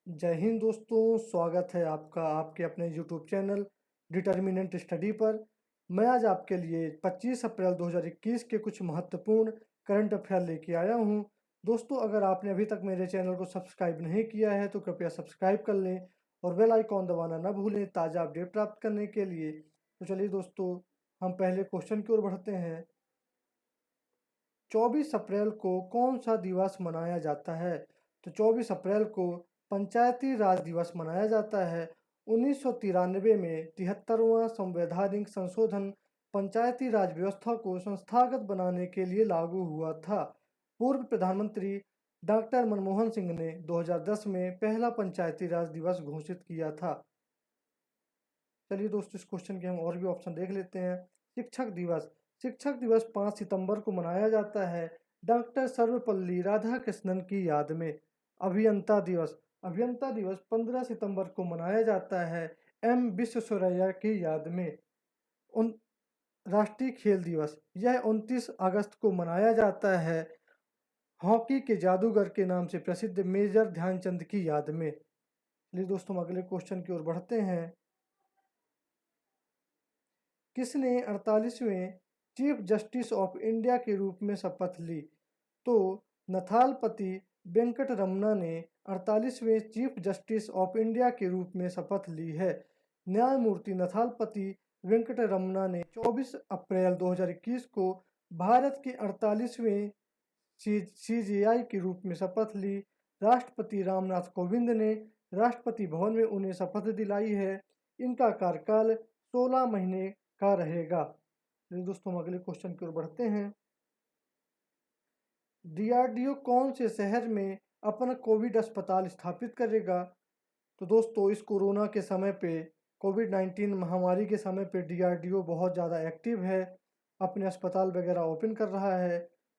जय हिंद दोस्तों, स्वागत है आपका आपके अपने यूट्यूब चैनल डिटर्मिनेंट स्टडी पर। मैं आज आपके लिए 25 अप्रैल 2021 के कुछ महत्वपूर्ण करंट अफेयर लेके आया हूं। दोस्तों, अगर आपने अभी तक मेरे चैनल को सब्सक्राइब नहीं किया है तो कृपया सब्सक्राइब कर लें और बेल आइकॉन दबाना ना भूलें ताज़ा अपडेट प्राप्त करने के लिए। तो चलिए दोस्तों, हम पहले क्वेश्चन की ओर बढ़ते हैं। 24 अप्रैल को कौन सा दिवस मनाया जाता है? तो 24 अप्रैल को पंचायती राज दिवस मनाया जाता है। 1993 में 73वां संवैधानिक संशोधन पंचायती राज व्यवस्था को संस्थागत बनाने के लिए लागू हुआ था। पूर्व प्रधानमंत्री डॉक्टर मनमोहन सिंह ने 2010 में पहला पंचायती राज दिवस घोषित किया था। चलिए दोस्तों, इस क्वेश्चन के हम और भी ऑप्शन देख लेते हैं। शिक्षक दिवस। शिक्षक दिवस 5 सितंबर को मनाया जाता है डॉक्टर सर्वपल्ली राधाकृष्णन की याद में। अभियंता दिवस। अभियंता दिवस 15 सितंबर को मनाया जाता है एम विश्वेश्वरैया की याद में। उन राष्ट्रीय खेल दिवस। यह 29 अगस्त को मनाया जाता है हॉकी के जादूगर के नाम से प्रसिद्ध मेजर ध्यानचंद की याद में। चलिए दोस्तों, हम अगले क्वेश्चन की ओर बढ़ते हैं। किसने 48वें चीफ जस्टिस ऑफ इंडिया के रूप में शपथ ली? तो नथालपति वेंकट रमना ने 48वें चीफ जस्टिस ऑफ इंडिया के रूप में शपथ ली है। न्यायमूर्ति नथालपति वेंकट रमना ने 24 अप्रैल 2021 को भारत के 48वें सीजेआई के रूप में शपथ ली। राष्ट्रपति रामनाथ कोविंद ने राष्ट्रपति भवन में उन्हें शपथ दिलाई है। इनका कार्यकाल 16 महीने का रहेगा। चलिए दोस्तों, हम अगले क्वेश्चन की ओर बढ़ते हैं। डीआरडीओ कौन से शहर में अपना कोविड अस्पताल स्थापित करेगा? तो दोस्तों, इस कोरोना के समय पे कोविड-19 महामारी के समय पे डीआरडीओ बहुत ज़्यादा एक्टिव है, अपने अस्पताल वगैरह ओपन कर रहा है।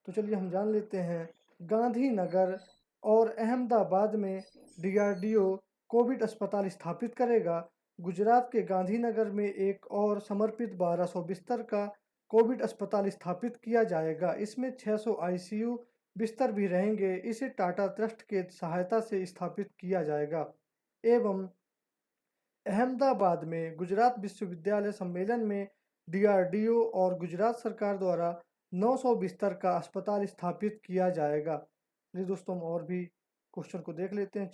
तो चलिए हम जान लेते हैं। गांधीनगर और अहमदाबाद में डीआरडीओ कोविड अस्पताल स्थापित करेगा। गुजरात के गांधीनगर में एक और समर्पित 1200 बिस्तर का कोविड अस्पताल स्थापित किया जाएगा। इसमें 600 आईसीयू बिस्तर भी रहेंगे। इसे टाटा ट्रस्ट के सहायता से स्थापित किया जाएगा। एवं अहमदाबाद में गुजरात विश्वविद्यालय सम्मेलन में डीआरडीओ और गुजरात सरकार द्वारा 900 बिस्तर का अस्पताल स्थापित किया जाएगा। जी दोस्तों, हम और भी क्वेश्चन को देख लेते हैं।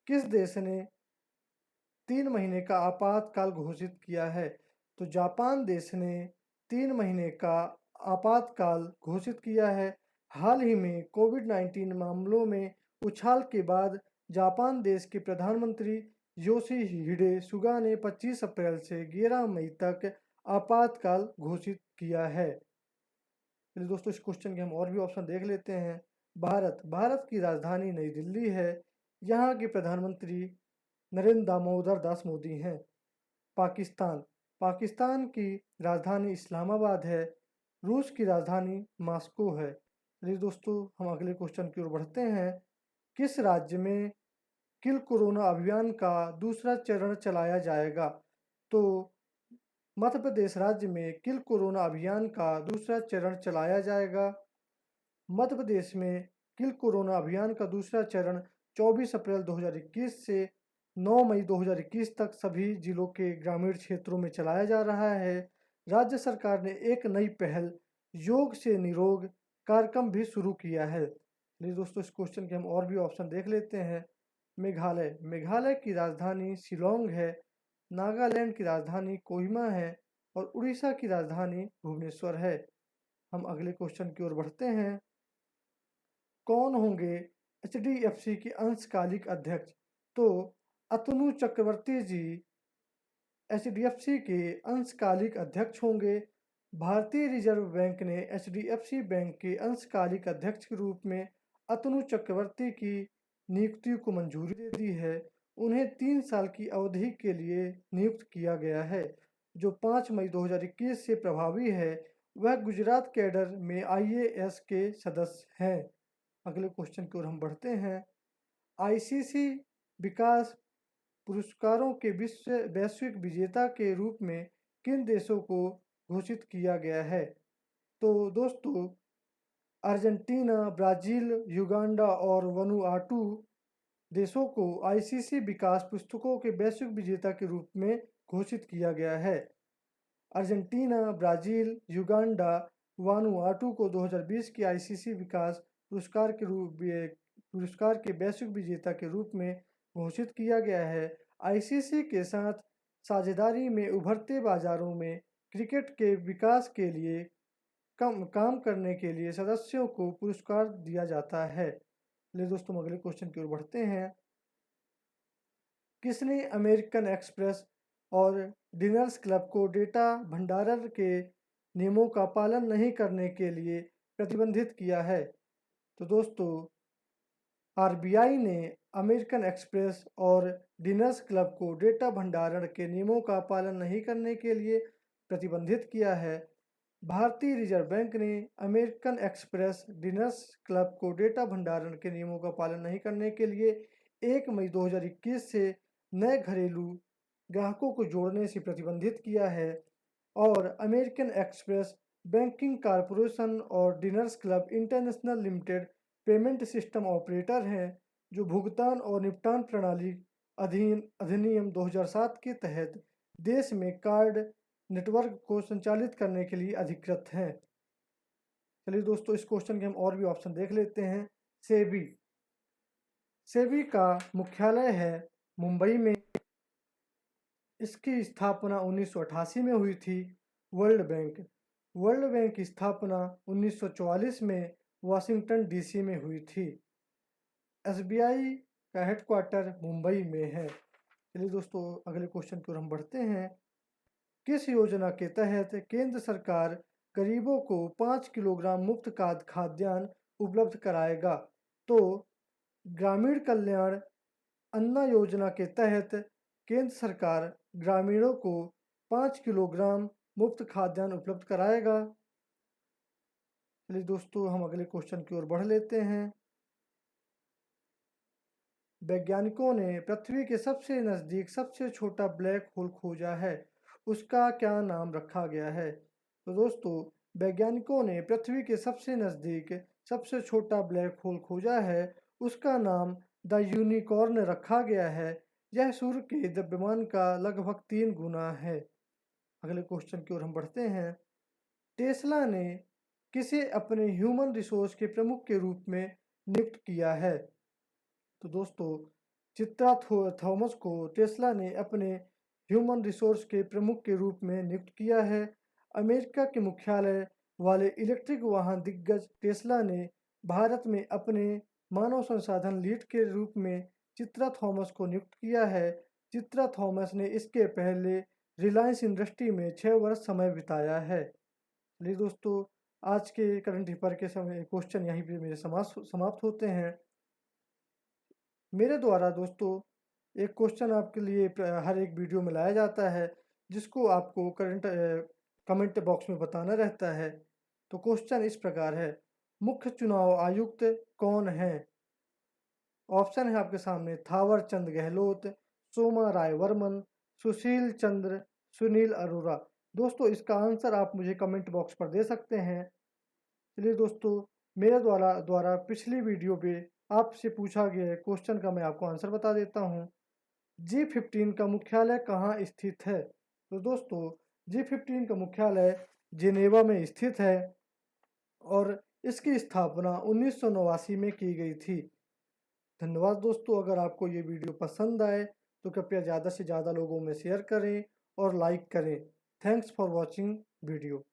किस देश ने 3 महीने का आपातकाल घोषित किया है? तो जापान देश ने 3 महीने का आपातकाल घोषित किया है। हाल ही में कोविड-19 मामलों में उछाल के बाद जापान देश के प्रधानमंत्री योशिहिडे सुगा ने 25 अप्रैल से 11 मई तक आपातकाल घोषित किया है। चलिए दोस्तों, इस क्वेश्चन के हम और भी ऑप्शन देख लेते हैं। भारत की राजधानी नई दिल्ली है। यहाँ के प्रधानमंत्री नरेंद्र दामोदर दास मोदी हैं। पाकिस्तान की राजधानी इस्लामाबाद है। रूस की राजधानी मॉस्को है। चलिए दोस्तों, हम अगले क्वेश्चन की ओर बढ़ते हैं। किस राज्य में किल कोरोना अभियान का दूसरा चरण चलाया जाएगा? तो मध्य प्रदेश राज्य में किल कोरोना अभियान का दूसरा चरण चलाया जाएगा। मध्य प्रदेश में किल कोरोना अभियान का दूसरा चरण 24 अप्रैल 2021 से 9 मई 2021 तक सभी जिलों के ग्रामीण क्षेत्रों में चलाया जा रहा है। राज्य सरकार ने एक नई पहल योग से निरोग कार्यक्रम भी शुरू किया है। चलिए दोस्तों, इस क्वेश्चन के हम और भी ऑप्शन देख लेते हैं। मेघालय की राजधानी शिलोंग है। नागालैंड की राजधानी कोहिमा है और उड़ीसा की राजधानी भुवनेश्वर है। हम अगले क्वेश्चन की ओर बढ़ते हैं। कौन होंगे एचडीएफसी के अंशकालिक अध्यक्ष? तो अतनु चक्रवर्ती जी एचडीएफसी के अंशकालिक अध्यक्ष होंगे। भारतीय रिजर्व बैंक ने एचडीएफसी बैंक के अंशकालिक अध्यक्ष के रूप में अतनु चक्रवर्ती की नियुक्ति को मंजूरी दे दी है। उन्हें 3 साल की अवधि के लिए नियुक्त किया गया है, जो 5 मई 2021 से प्रभावी है। वह गुजरात कैडर में आईएएस के सदस्य हैं। अगले क्वेश्चन की ओर हम बढ़ते हैं। आईसीसी विकास पुरस्कारों के वैश्विक विजेता के रूप में किन देशों को घोषित किया गया है? तो दोस्तों, अर्जेंटीना, ब्राज़ील, युगांडा और वनुआटू देशों को आईसीसी विकास पुस्तकों के वैश्विक विजेता के रूप में घोषित किया गया है? अर्जेंटीना, ब्राज़ील, युगांडा, वानुआटू को 2020 के आईसीसी विकास पुरस्कार के वैश्विक विजेता के रूप में घोषित किया गया है। आईसीसी के साथ साझेदारी में उभरते बाजारों में क्रिकेट के विकास के लिए काम करने के लिए सदस्यों को पुरस्कार दिया जाता है। चलिए दोस्तों, हम अगले क्वेश्चन की ओर बढ़ते हैं। किसने अमेरिकन एक्सप्रेस और डिनर्स क्लब को डेटा भंडारण के नियमों का पालन नहीं करने के लिए प्रतिबंधित किया है? तो दोस्तों, आरबीआई ने अमेरिकन एक्सप्रेस और डिनर्स क्लब को डेटा भंडारण के नियमों का पालन नहीं करने के लिए प्रतिबंधित किया है। भारतीय रिजर्व बैंक ने अमेरिकन एक्सप्रेस डिनर्स क्लब को डेटा भंडारण के नियमों का पालन नहीं करने के लिए 1 मई 2021 से नए घरेलू ग्राहकों को जोड़ने से प्रतिबंधित किया है। और अमेरिकन एक्सप्रेस बैंकिंग कॉरपोरेशन और dinners club international limited payment system operator हैं, जो भुगतान और निपटान प्रणाली अधिनियम 2007 के तहत देश में कार्ड नेटवर्क को संचालित करने के लिए अधिकृत हैं। चलिए दोस्तों, इस क्वेश्चन के हम और भी ऑप्शन देख लेते हैं। सेबी का मुख्यालय है मुंबई में। इसकी स्थापना 1988 में हुई थी। वर्ल्ड बैंक की स्थापना 1944 में वाशिंगटन डीसी में हुई थी। एसबीआई का हेडक्वार्टर मुंबई में है। चलिए दोस्तों, अगले क्वेश्चन की ओर हम बढ़ते हैं। किस योजना के तहत केंद्र सरकार गरीबों को 5 किलोग्राम मुफ्त खाद्यान्न उपलब्ध कराएगा? तो ग्रामीण कल्याण अन्न योजना के तहत केंद्र सरकार ग्रामीणों को 5 किलोग्राम मुफ्त खाद्यान्न उपलब्ध कराएगा। चलिए दोस्तों, हम अगले क्वेश्चन की ओर बढ़ लेते हैं। वैज्ञानिकों ने पृथ्वी के सबसे नज़दीक सबसे छोटा ब्लैक होल खोजा है, उसका क्या नाम रखा गया है? तो दोस्तों, वैज्ञानिकों ने पृथ्वी के सबसे नज़दीक सबसे छोटा ब्लैक होल खोजा है, उसका नाम द यूनिकॉर्न रखा गया है। यह सूर्य के द्रव्यमान का लगभग 3 गुना है। अगले क्वेश्चन की ओर हम बढ़ते हैं। टेस्ला ने किसे अपने ह्यूमन रिसोर्स के प्रमुख के रूप में नियुक्त किया है? तो दोस्तों, चित्रा थॉमस को टेस्ला ने अपने ह्यूमन रिसोर्स के प्रमुख के रूप में नियुक्त किया है। अमेरिका के मुख्यालय वाले इलेक्ट्रिक वाहन दिग्गज टेस्ला ने भारत में अपने मानव संसाधन लीड के रूप में चित्रा थॉमस को नियुक्त किया है। चित्रा थॉमस ने इसके पहले रिलायंस इंडस्ट्री में 6 वर्ष समय बिताया है। चलिए दोस्तों, आज के करंट अफेयर के समय क्वेश्चन यहीं पे मेरे समाप्त होते हैं। मेरे द्वारा दोस्तों एक क्वेश्चन आपके लिए हर एक वीडियो में लाया जाता है, जिसको आपको कमेंट बॉक्स में बताना रहता है। तो क्वेश्चन इस प्रकार है, मुख्य चुनाव आयुक्त कौन है? ऑप्शन है आपके सामने थावर चंद गहलोत, सोमा राय वर्मन, सुशील चंद्र, सुनील अरोरा। दोस्तों, इसका आंसर आप मुझे कमेंट बॉक्स पर दे सकते हैं। चलिए दोस्तों, मेरे द्वारा पिछली वीडियो पे आपसे पूछा गया क्वेश्चन का मैं आपको आंसर बता देता हूँ। G15 का मुख्यालय कहाँ स्थित है? तो दोस्तों, G15 का मुख्यालय जिनेवा में स्थित है और इसकी स्थापना 1989 में की गई थी। धन्यवाद दोस्तों। अगर आपको ये वीडियो पसंद आए तो कृपया ज़्यादा से ज़्यादा लोगों में शेयर करें और लाइक करें। Thanks for watching video.